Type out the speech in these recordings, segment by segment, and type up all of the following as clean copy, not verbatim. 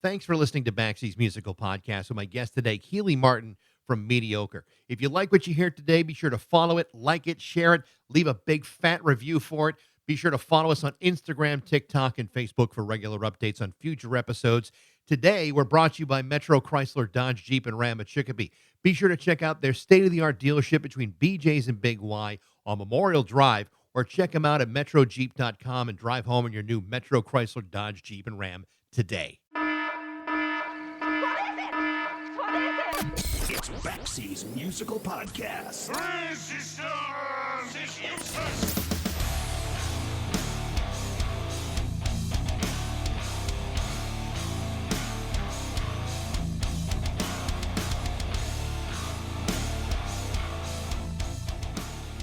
Thanks for listening to Baxie's Musical Podcast with my guest today, Keely Martin from Mediocre. If you like what you hear today, be sure to follow it, like it, share it, leave a big fat review for it. Be sure to follow us on Instagram, TikTok, and Facebook for regular updates on future episodes. Today, we're brought to you by Metro Chrysler Dodge Jeep and Ram at Chicopee. Be sure to check out their state-of-the-art dealership between BJ's and Big Y on Memorial Drive, or check them out at metrojeep.com and drive home in your new Metro Chrysler Dodge Jeep and Ram today. It's Baxie's Musical Podcast. Resistance is useless.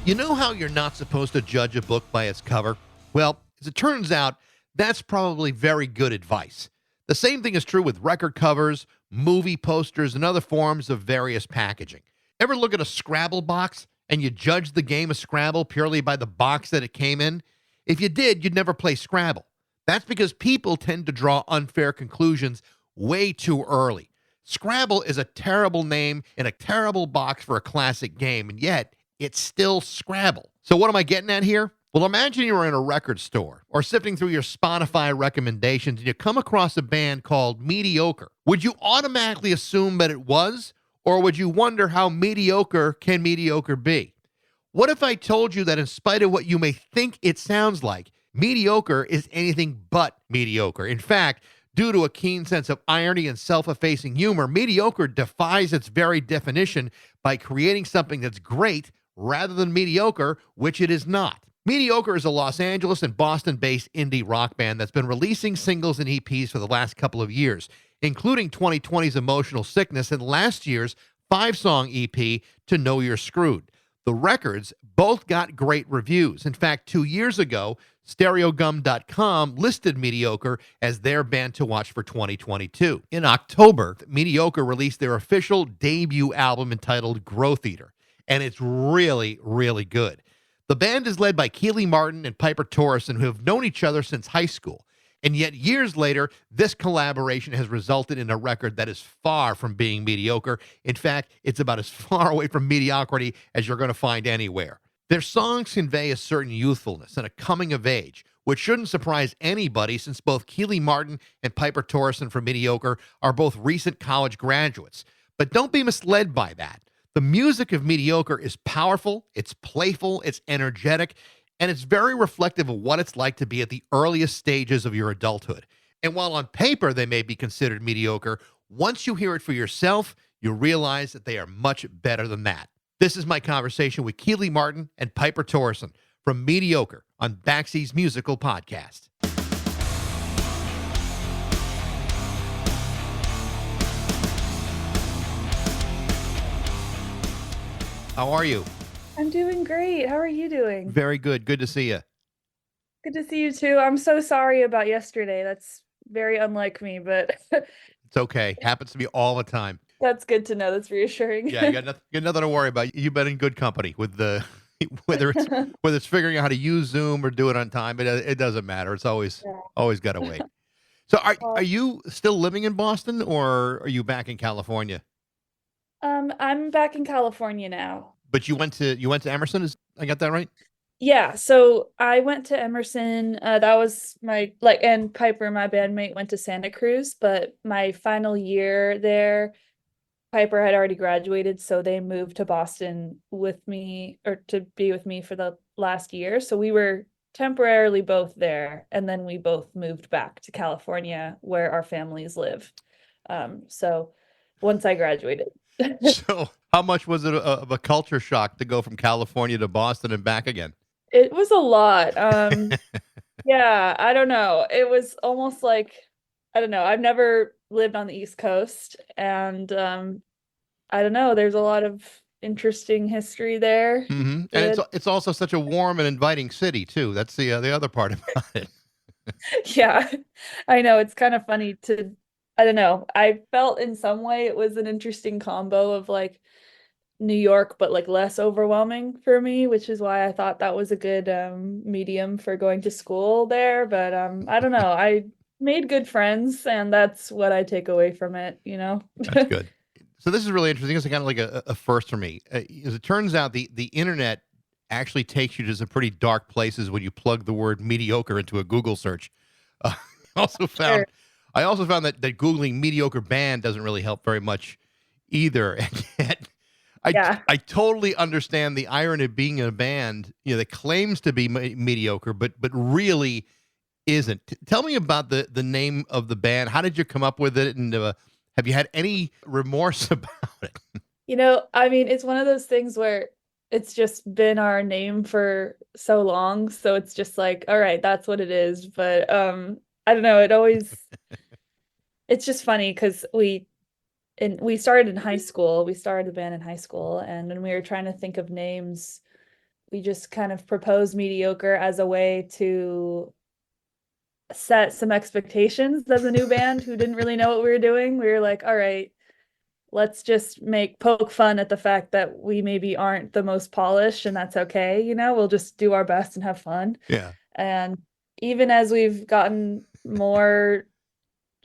You know how you're not supposed to judge a book by its cover? Well, as it turns out, that's probably very good advice. The same thing is true with record covers, movie posters, and other forms of various packaging. Ever look at a Scrabble box and you judge the game of Scrabble purely by the box that it came in? If you did, you'd never play Scrabble. That's because people tend to draw unfair conclusions way too early. Scrabble is a terrible name and a terrible box for a classic game, and yet it's still Scrabble. So what am I getting at here? Well, imagine you're in a record store or sifting through your Spotify recommendations and you come across a band called Mediocre. Would you automatically assume that it was, or would you wonder how mediocre can mediocre be? What if I told you that in spite of what you may think it sounds like, Mediocre is anything but mediocre? In fact, due to a keen sense of irony and self-effacing humor, Mediocre defies its very definition by creating something that's great rather than mediocre, which it is not. Mediocre is a Los Angeles and Boston-based indie rock band that's been releasing singles and EPs for the last couple of years, including 2020's Emotional Sickness and last year's 5-song EP, To Know You're Screwed. The records both got great reviews. In fact, 2 years ago, StereoGum.com listed Mediocre as their band to watch for 2022. In October, Mediocre released their official debut album entitled Growth Eater, and it's really, really good. The band is led by Keely Martin and Piper Torrison, who have known each other since high school. And yet, years later, this collaboration has resulted in a record that is far from being mediocre. In fact, it's about as far away from mediocrity as you're going to find anywhere. Their songs convey a certain youthfulness and a coming of age, which shouldn't surprise anybody since both Keely Martin and Piper Torrison from Mediocre are both recent college graduates. But don't be misled by that. The music of Mediocre is powerful, it's playful, it's energetic, and it's very reflective of what it's like to be at the earliest stages of your adulthood. And while on paper they may be considered mediocre, once you hear it for yourself, you realize that they are much better than that. This is my conversation with Keely Martin and Piper Torrison from Mediocre on Baxie's Musical Podcast. How are you? I'm doing great. How are you doing? Very good. Good to see you. Good to see you too. I'm so sorry about yesterday. That's very unlike me, but It's okay. Happens to me all the time. that's good to know. That's reassuring. Yeah, you got nothing to worry about. You've been in good company with the whether it's figuring out how to use Zoom or do it on time. It doesn't matter. It's always got to wait. So are you still living in Boston, or are you back in California? I'm back in California now. But you went to Emerson. I got that right? Yeah, so I went to Emerson. That was my and Piper, my bandmate, went to Santa Cruz, but my final year there, Piper had already graduated, so they moved to Boston with me, or to be with me for the last year. So we were temporarily both there, and then we both moved back to California where our families live. So once I graduated. So how much was it of a culture shock to go from California to Boston and back again? It was a lot. Yeah, I don't know. It was almost like, I don't know. I've never lived on the East Coast, and I don't know. There's a lot of interesting history there. Mm-hmm. And it's also such a warm and inviting city too. That's the other part about it. Yeah, I know. It's kind of funny to, I don't know. I felt in some way it was an interesting combo of like New York, but like less overwhelming for me, which is why I thought that was a good medium for going to school there. But I don't know. made good friends, and that's what I take away from it, you know? That's good. So this is really interesting. It's kind of like a first for me. As it turns out, the internet actually takes you to some pretty dark places when you plug the word mediocre into a Google search. Uh, I also found Sure. I also found that googling mediocre band doesn't really help very much either. And yet, Yeah. I totally understand the irony of being in a band, that claims to be mediocre, but really isn't. Tell me about the name of the band. How did you come up with it? And have you had any remorse about it? I mean, it's one of those things where it's just been our name for so long, so it's just like, all right, that's what it is. But I don't know, it's just funny because we started in high school. We started the band in high school, and when we were trying to think of names, we just kind of proposed mediocre as a way to set some expectations as a new band who didn't really know what we were doing. We were like, all right, let's just poke fun at the fact that we maybe aren't the most polished, and that's okay. We'll just do our best and have fun. Yeah. And even as we've gotten more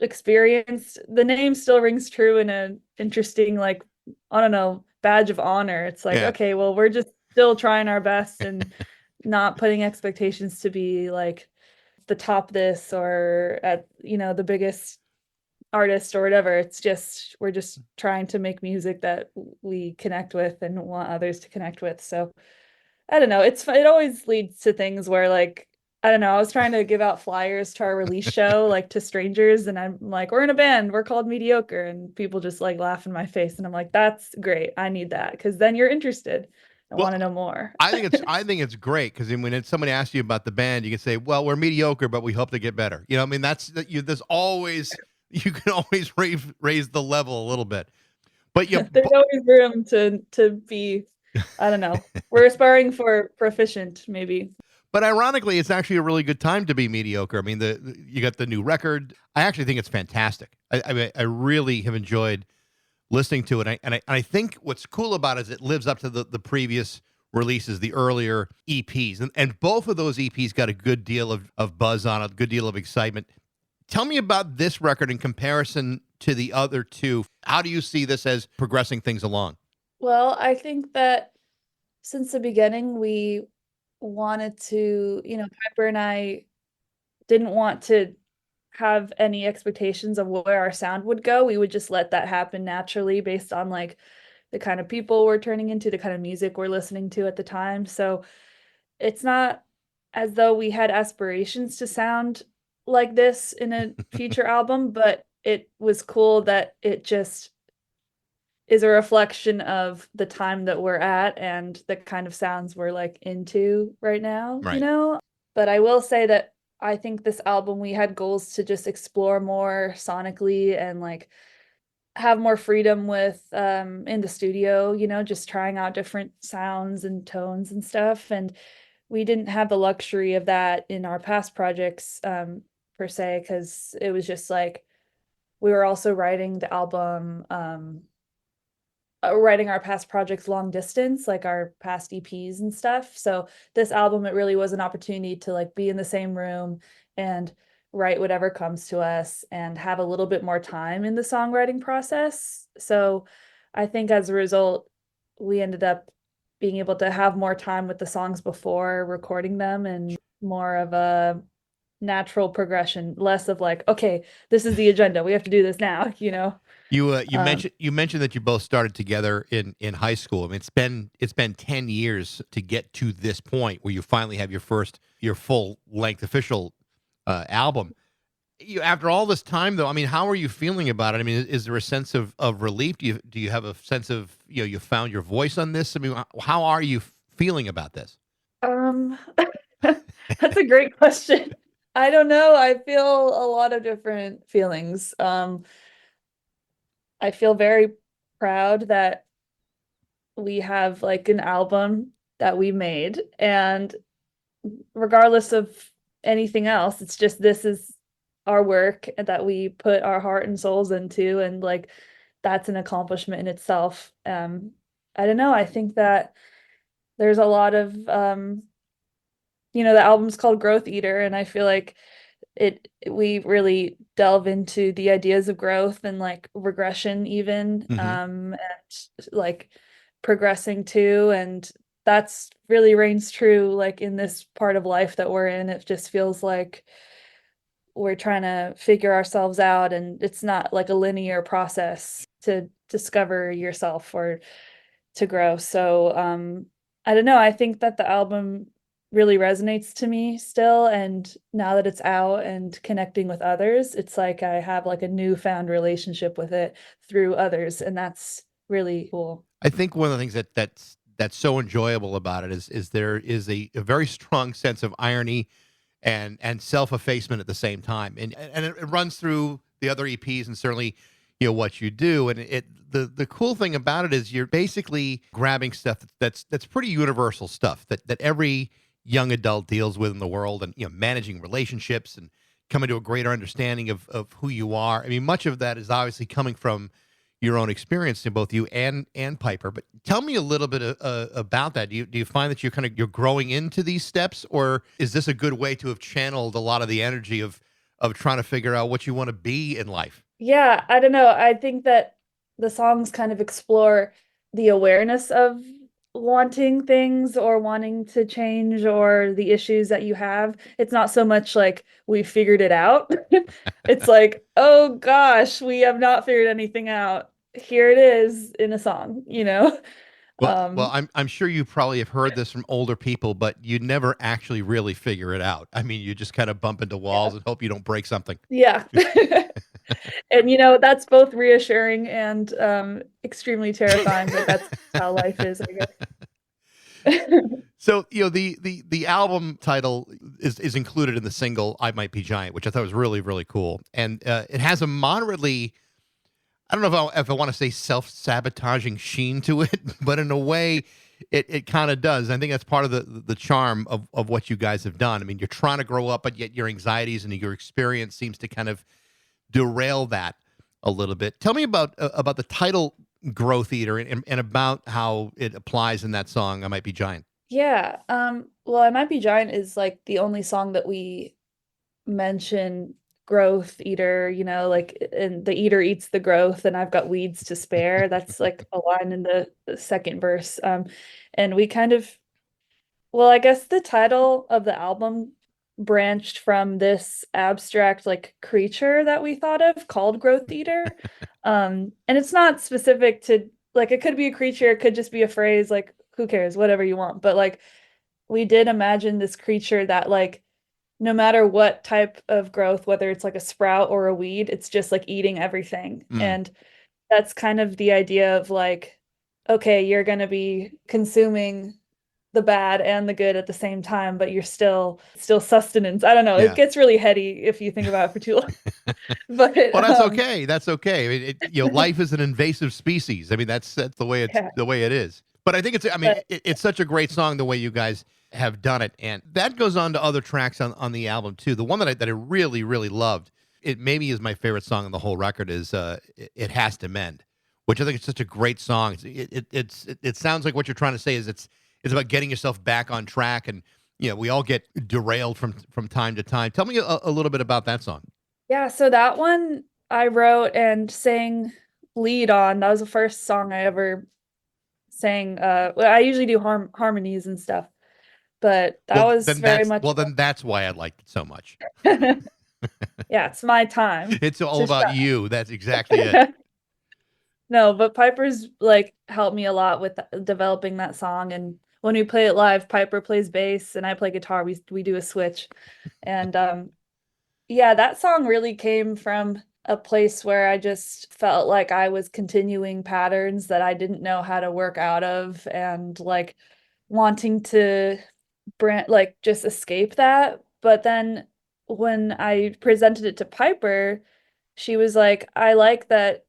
experienced, the name still rings true in an interesting, like, I don't know, badge of honor. It's like, Yeah. okay, well, we're just still trying our best and not putting expectations to be like the top this or at, the biggest artist or whatever. It's just we're just trying to make music that we connect with and want others to connect with. So I don't know. It always leads to things where, like, I don't know. I was trying to give out flyers to our release show, like, to strangers, and I'm like, "We're in a band. We're called Mediocre," and people just like laugh in my face, and I'm like, "That's great. I need that because then you're interested and Well, want to know more." I think it's great because when somebody asks you about the band, you can say, "Well, we're mediocre, but we hope to get better." I mean, there's always you can always raise the level a little bit. But you, There's always room to be, I don't know. We're aspiring for proficient, maybe. but ironically, it's actually a really good time to be mediocre. I mean, you got the new record. I actually think it's fantastic. I really have enjoyed listening to it. And I think what's cool about it is it lives up to the previous releases, the earlier EPs. And both of those EPs got a good deal of buzz on it, a good deal of excitement. Tell me about this record in comparison to the other two. How do you see this as progressing things along? Well, I think that since the beginning, we wanted to, Piper and I didn't want to have any expectations of where our sound would go. We would just let that happen naturally based on, like, the kind of people we're turning into, the kind of music we're listening to at the time. So it's not as though we had aspirations to sound like this in a future album, but it was cool that it just is a reflection of the time that we're at and the kind of sounds we're, like, into right now, Right. But I will say that I think this album, we had goals to just explore more sonically and, like, have more freedom with in the studio, just trying out different sounds and tones and stuff. And we didn't have the luxury of that in our past projects, per se, because it was just like we were also writing the album, writing our past projects long distance, like our past EPs and stuff. So this album, it really was an opportunity to, like, be in the same room and write whatever comes to us and have a little bit more time in the songwriting process. So I think as a result, we ended up being able to have more time with the songs before recording them and more of a natural progression, less of like, okay, this is the agenda. We have to do this now. You Um, mentioned that you both started together in high school. I mean, it's been 10 years to get to this point where you finally have your full length official album. After all this time, though, I mean, how are you feeling about it? I mean, is there a sense of relief? Do you have a sense of, you found your voice on this? I mean, how are you feeling about this? um, that's a great question. I don't know. I feel a lot of different feelings. I feel very proud that we have, like, an album that we made, and regardless of anything else, it's just this is our work that we put our heart and souls into, and, like, that's an accomplishment in itself. I don't know. I think that there's a lot of the album's called Growth Eater, and I feel like we really delve into the ideas of growth and like regression even, Hmm. and like progressing too. And that's really reigns true like in this part of life that we're in. It just feels like we're trying to figure ourselves out, and it's not like a linear process to discover yourself or to grow. So I don't know, I think that the album really resonates to me still, and now that it's out and connecting with others, it's like I have like a newfound relationship with it through others, and that's really cool. I think one of the things that's so enjoyable about it is there is a very strong sense of irony and self effacement at the same time, and it runs through the other EPs and certainly what you do. And the cool thing about it is you're basically grabbing stuff that's pretty universal stuff that every young adult deals with in the world, and managing relationships and coming to a greater understanding of who you are. I mean, much of that is obviously coming from your own experience in both you and Piper. But tell me a little bit about that. Do you find that you're growing into these steps, or is this a good way to have channeled a lot of the energy of trying to figure out what you want to be in life? Yeah, I don't know. I think that the songs kind of explore the awareness of wanting things or wanting to change or the issues that you have. It's not so much like we figured it out. It's like, oh gosh, we have not figured anything out. Here it is in a song, you know? Well, Um, I'm sure you probably have heard this from older people, but you never actually really figure it out. I mean, you just kind of bump into walls yeah. and hope you don't break something. Yeah. And that's both reassuring and extremely terrifying, but that's how life is, I guess. So the album title is included in the single "I Might Be Giant," which I thought was really really cool, and it has a moderately, I don't know if I want to say self-sabotaging sheen to it, but in a way, it kind of does. I think that's part of the charm of what you guys have done. I mean, you're trying to grow up, but yet your anxieties and your experience seems to kind of derail that a little bit. Tell me about the title "Growth Eater" and about how it applies in that song "I Might Be Giant." Yeah. Well, I Might Be Giant is like the only song that we mention growth eater, like, and the eater eats the growth, and I've got weeds to spare. That's like a line in the second verse. And we kind of, well, I guess the title of the album branched from this abstract like creature that we thought of called growth eater. And it's not specific to, like, it could be a creature, it could just be a phrase, like, who cares, whatever you want. But like we did imagine this creature that like no matter what type of growth, whether it's like a sprout or a weed, it's just like eating everything. Mm, And that's kind of the idea of like, okay, you're going to be consuming the bad and the good at the same time, but you're still sustenance. I don't know. It yeah. gets really heady if you think about it for too long. But Well, that's okay. That's okay. I mean, life is an invasive species. I mean, that's yeah, the way it is. But I think it's. I mean, but it's such a great song the way you guys have done it, and that goes on to other tracks on the album too. The one that I really really loved, it maybe is my favorite song on the whole record, is "It Has to Mend," which I think is such a great song. It sounds like what you're trying to say is it's about getting yourself back on track, and we all get derailed from time to time. Tell me a little bit about that song. yeah, so that one I wrote and sang lead on. That was the first song I ever sang. Well, I usually do harmonies and stuff, but that was very much Then that's why I liked it so much. yeah, it's my time It's all to about shine. you. That's exactly it. No, but Piper's like helped me a lot with developing that song. And when we play it live, Piper plays bass and I play guitar. We do a switch. And yeah, that song really came from a place where I just felt like I was continuing patterns that I didn't know how to work out of, and like wanting to like just escape that. But then when I presented it to Piper, she was like, I like that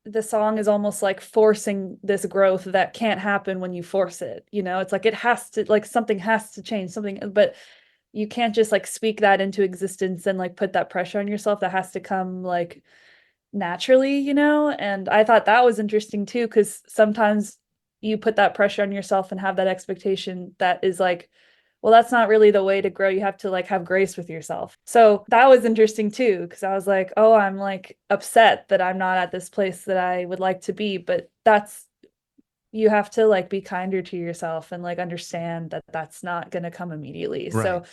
the song is almost like forcing this growth that can't happen when you force it. It's like it has to, like, something has to change, something, but you can't just like speak that into existence and like put that pressure on yourself. That has to come like naturally. And I thought that was interesting too, because sometimes you put that pressure on yourself and have that expectation that is like well, that's not really the way to grow. You have to like have grace with yourself. So that was interesting too, because I was like, oh, I'm like upset that I'm not at this place that I would like to be. But that's, you have to like be kinder to yourself and like understand that that's not going to come immediately. Right. So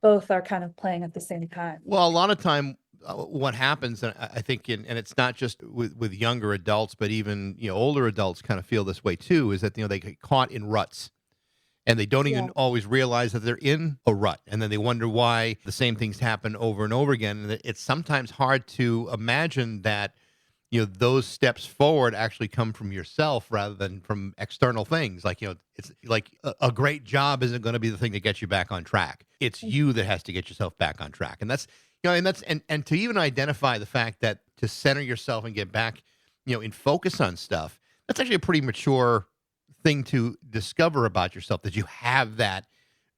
both are kind of playing at the same time. Well, a lot of time, what happens, and I think, and it's not just with younger adults, but even older adults kind of feel this way too, is that they get caught in ruts, and they don't Yeah. even always realize that they're in a rut, and then they wonder why the same things happen over and over again. And it's sometimes hard to imagine that those steps forward actually come from yourself rather than from external things. Like it's like a great job isn't going to be the thing that gets you back on track. It's you that has to get yourself back on track. And that's and that's and to even identify the fact that to center yourself and get back in focus on stuff, that's actually a pretty mature thing to discover about yourself, that you have that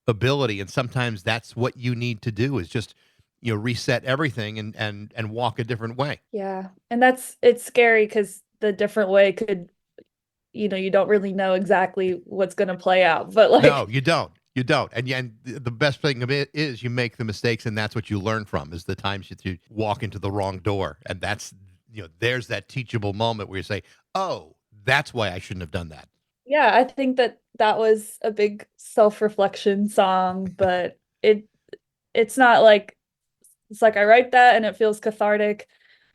ability. And sometimes that's what you need to do, is just reset everything and walk a different way. Yeah. And it's scary because the different way could, you don't really know exactly what's going to play out. But No, like, you don't. You don't. And the best thing of it is you make the mistakes, and that's what you learn from, is the times that you walk into the wrong door. And that's, there's that teachable moment where you say, oh, that's why I shouldn't have done that. yeah, I think that that was a big self-reflection song, but it's not like, it's like I write that and it feels cathartic,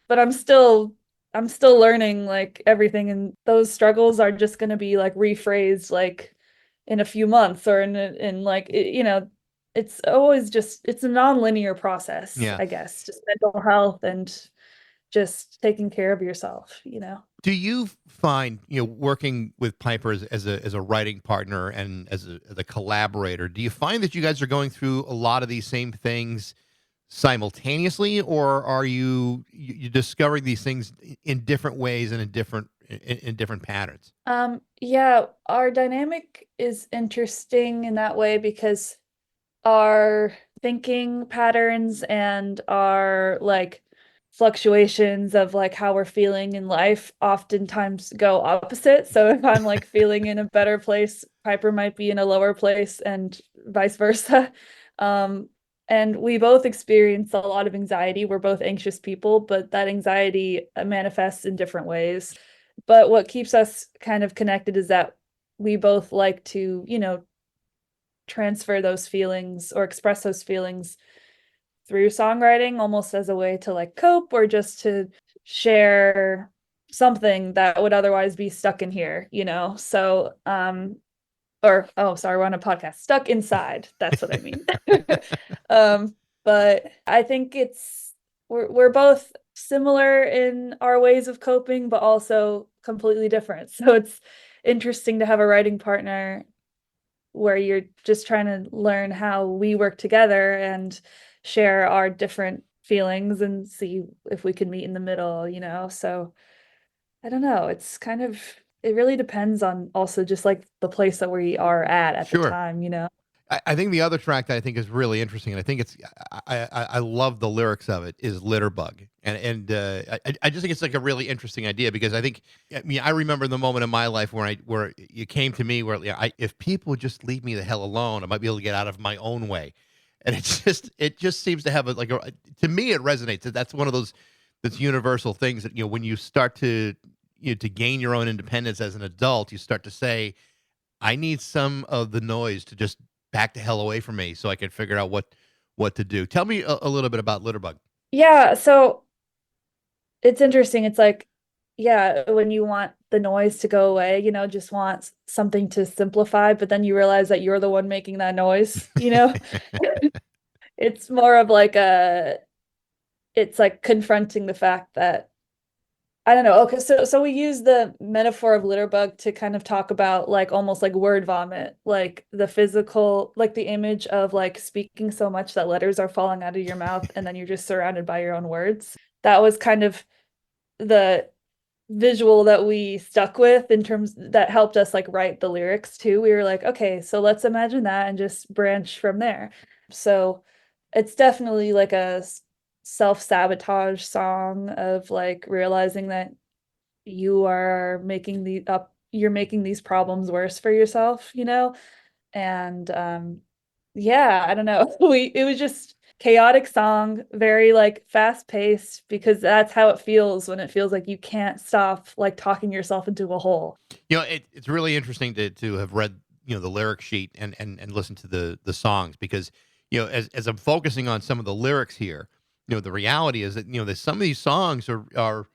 but I'm still learning like everything, and those struggles are just going to be like rephrased like in a few months or in like it's always just, it's a non-linear process, Yeah. I guess, just mental health and just taking care of yourself. Do you find, working with Piper as a writing partner and as a collaborator, do you find that you guys are going through a lot of these same things simultaneously, or are you discovering these things in different ways and in different patterns? Yeah, our dynamic is interesting in that way because our thinking patterns and our like fluctuations of like how we're feeling in life oftentimes go opposite. So if I'm like feeling in a better place, Piper might be in a lower place and vice versa. Um, and we both experience a lot of anxiety. We're both anxious people, but that anxiety manifests in different ways. But what keeps us kind of connected is that we both like to, transfer those feelings or express those feelings through songwriting, almost as a way to like cope or just to share something that would otherwise be stuck in here. So or oh sorry, we're on a podcast. Stuck inside, that's what I mean. um but I think we're both similar in our ways of coping, but also completely different. So it's interesting to have a writing partner where you're just trying to learn how we work together and share our different feelings and see if we can meet in the middle. So I don't know. It's kind of, it really depends on also just like the place that we are at the Sure. time. I think the other track that I think is really interesting, and I think I love the lyrics of it, is Litterbug, and I just think it's like a really interesting idea, because I mean, I remember the moment in my life where you came to me, where if people would just leave me the hell alone, I might be able to get out of my own way. And it just seems to have to me it resonates. That's one of that's universal things that when you start to gain your own independence as an adult, you start to say, I need some of the noise to just back the hell away from me so I can figure out what to do. Tell me a little bit about Litterbug. Yeah, so it's interesting. It's like, yeah, when you want the noise to go away, just want something to simplify, but then you realize that you're the one making that noise. It's more of like it's like confronting the fact that, I don't know. Okay, so we use the metaphor of litterbug to kind of talk about like almost like word vomit, like the physical, like the image of like speaking so much that letters are falling out of your mouth and then you're just surrounded by your own words. That was kind of the visual that we stuck with, in terms that helped us like write the lyrics too. We were like, okay, so let's imagine that and just branch from there. So it's definitely like a self-sabotage song of like realizing that you're making these problems worse for yourself. And yeah, I don't know. It was just chaotic song, very like fast paced because that's how it feels when it feels like you can't stop like talking yourself into a hole. It's really interesting to have read the lyric sheet and listen to the songs because as I'm focusing on some of the lyrics here, the reality is that that some of these songs are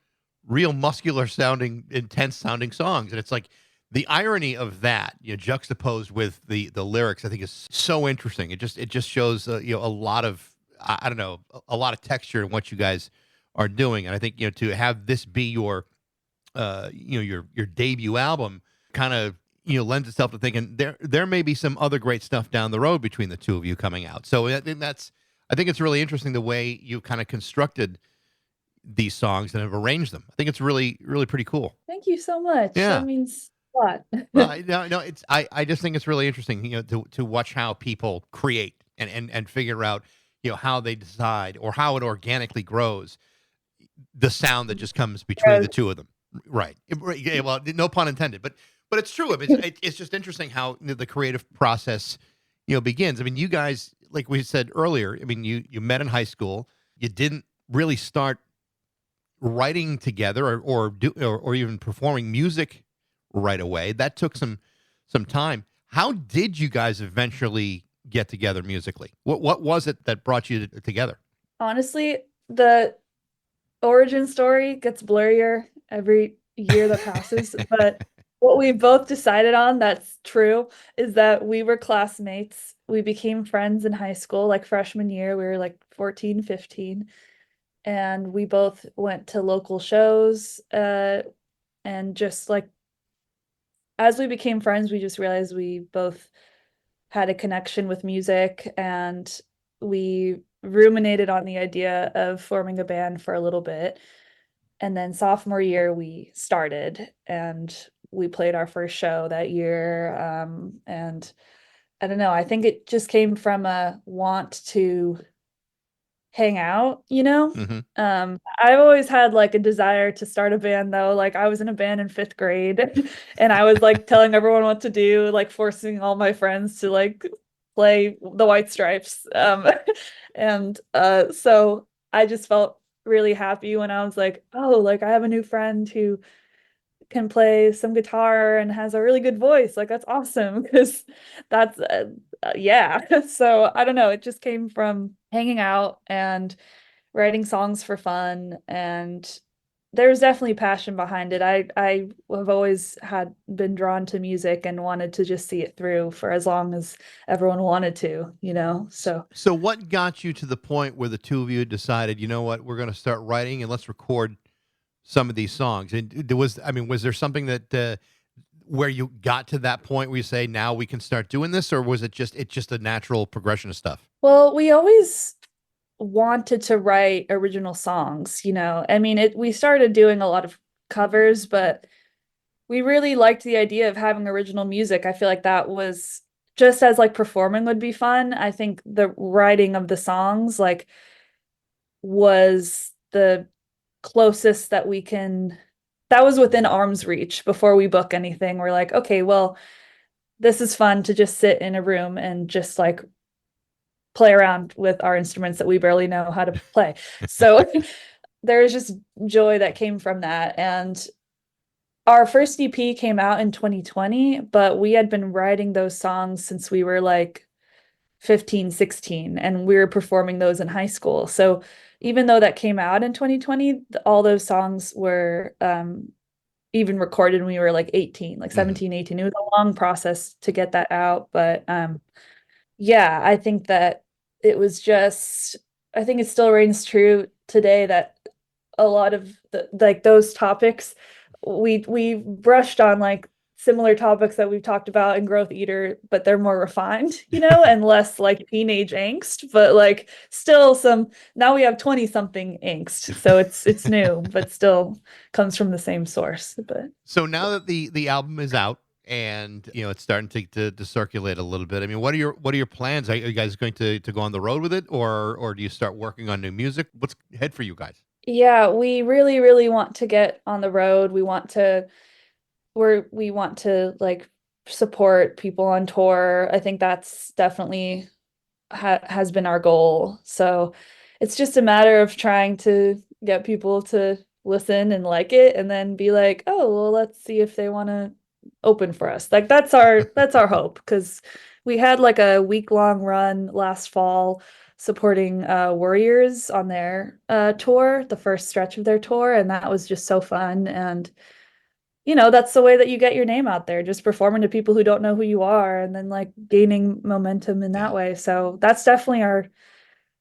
real muscular sounding, intense sounding songs, and it's like the irony of that juxtaposed with the lyrics I think is so interesting. It just shows a lot of I don't know, a lot of texture in what you guys are doing, and I think to have this be your debut album kind of lends itself to thinking there may be some other great stuff down the road between the two of you coming out. So I think it's really interesting the way you kind of constructed these songs and have arranged them. I think it's really pretty cool. Thank you so much. That Yeah. means a lot. Well, no, it's I just think it's really interesting, to watch how people create and figure out, how they decide or how it organically grows the sound that just comes between the two of them. Right. Yeah, well, no pun intended, but it's true. I mean, it's just interesting how the creative process, begins. I mean, you guys, like we said earlier, I mean, you met in high school. You didn't really start writing together or even performing music right away. That took some time. How did you guys eventually get together musically? What was it that brought you together? Honestly, the origin story gets blurrier every year that passes, but what we both decided on that's true is that we were classmates. We became friends in high school, like freshman year. We were like 14, 15, and we both went to local shows. And just like as we became friends, we just realized we both had a connection with music, and we ruminated on the idea of forming a band for a little bit. And then sophomore year, we started and we played our first show that year. And I don't know, I think it just came from a want to hang out, you know? Hmm. I've always had like a desire to start a band though. Like I was in a band in fifth grade and I was like telling everyone what to do, like forcing all my friends to like play the White Stripes. And so I just felt really happy when I was like, oh, like I have a new friend who can play some guitar and has a really good voice. Like that's awesome because that's yeah. So I don't know, it just came from hanging out and writing songs for fun, and there's definitely passion behind it. I have always had been drawn to music and wanted to just see it through for as long as everyone wanted to, you know. So So what got you to the point where the two of you decided, you know what, we're going to start writing and let's record some of these songs? And was there something that where you got to that point where you say now we can start doing this, or was it just a natural progression of stuff? well, we always wanted to write original songs, you know. I mean, we started doing a lot of covers, but we really liked the idea of having original music. I feel like that was just as like performing would be fun. I think the writing of the songs like was the closest that we can, that was within arm's reach before we book anything. We're like, okay, well, this is fun to just sit in a room and just like play around with our instruments that we barely know how to play. So there's just joy that came from that. And our first EP came out in 2020, but we had been writing those songs since we were like 15, 16, and we were performing those in high school. So even though that came out in 2020, all those songs were even recorded when we were like 18, like Hmm. 17, 18. It was a long process to get that out. But yeah, I think that it was just, I think it still reigns true today that a lot of like those topics we brushed on like similar topics that we've talked about in Growth Eater, but they're more refined, you know, and less like teenage angst, but like still some, now we have 20 something angst. So it's new, but still comes from the same source. But So now that the album is out and it's starting to circulate a little bit. I mean, what are your plans? Are you guys going to go on the road with it, or do you start working on new music? What's ahead for you guys? yeah, we really, really want to get on the road. We want to like support people on tour. I think that's definitely has been our goal. So it's just a matter of trying to get people to listen and like it, and then be like, oh, well, let's see if they want to open for us. Like that's our hope, because we had like a week-long run last fall supporting Warriors on their tour, the first stretch of their tour, and that was just so fun. And that's the way that you get your name out there, just performing to people who don't know who you are, and then like gaining momentum in that way. So that's definitely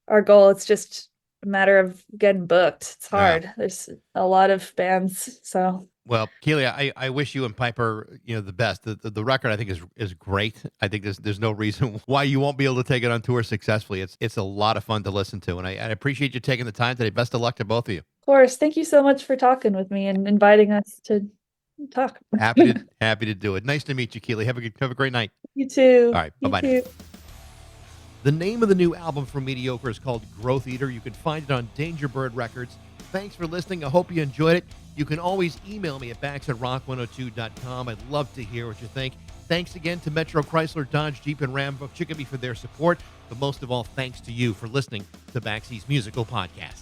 our goal. It's just a matter of getting booked. It's hard. There's a lot of bands. So Well, Keely, I wish you and Piper, the best. The record I think is great. I think there's no reason why you won't be able to take it on tour successfully. It's a lot of fun to listen to, and I appreciate you taking the time today. Best of luck to both of you. of course, thank you so much for talking with me and inviting us to talk. Happy to do it. Nice to meet you, Keely. Have a great night. You too. All right, You bye-bye too. now. The name of the new album from Mediocre is called Growth Eater. You can find it on Danger Bird Records. Thanks for listening. I hope you enjoyed it. You can always email me at bax@rock102.com. I'd love to hear what you think. Thanks again to Metro Chrysler, Dodge, Jeep, and Ram of Chicopee for their support. But most of all, thanks to you for listening to Baxie's Musical Podcast.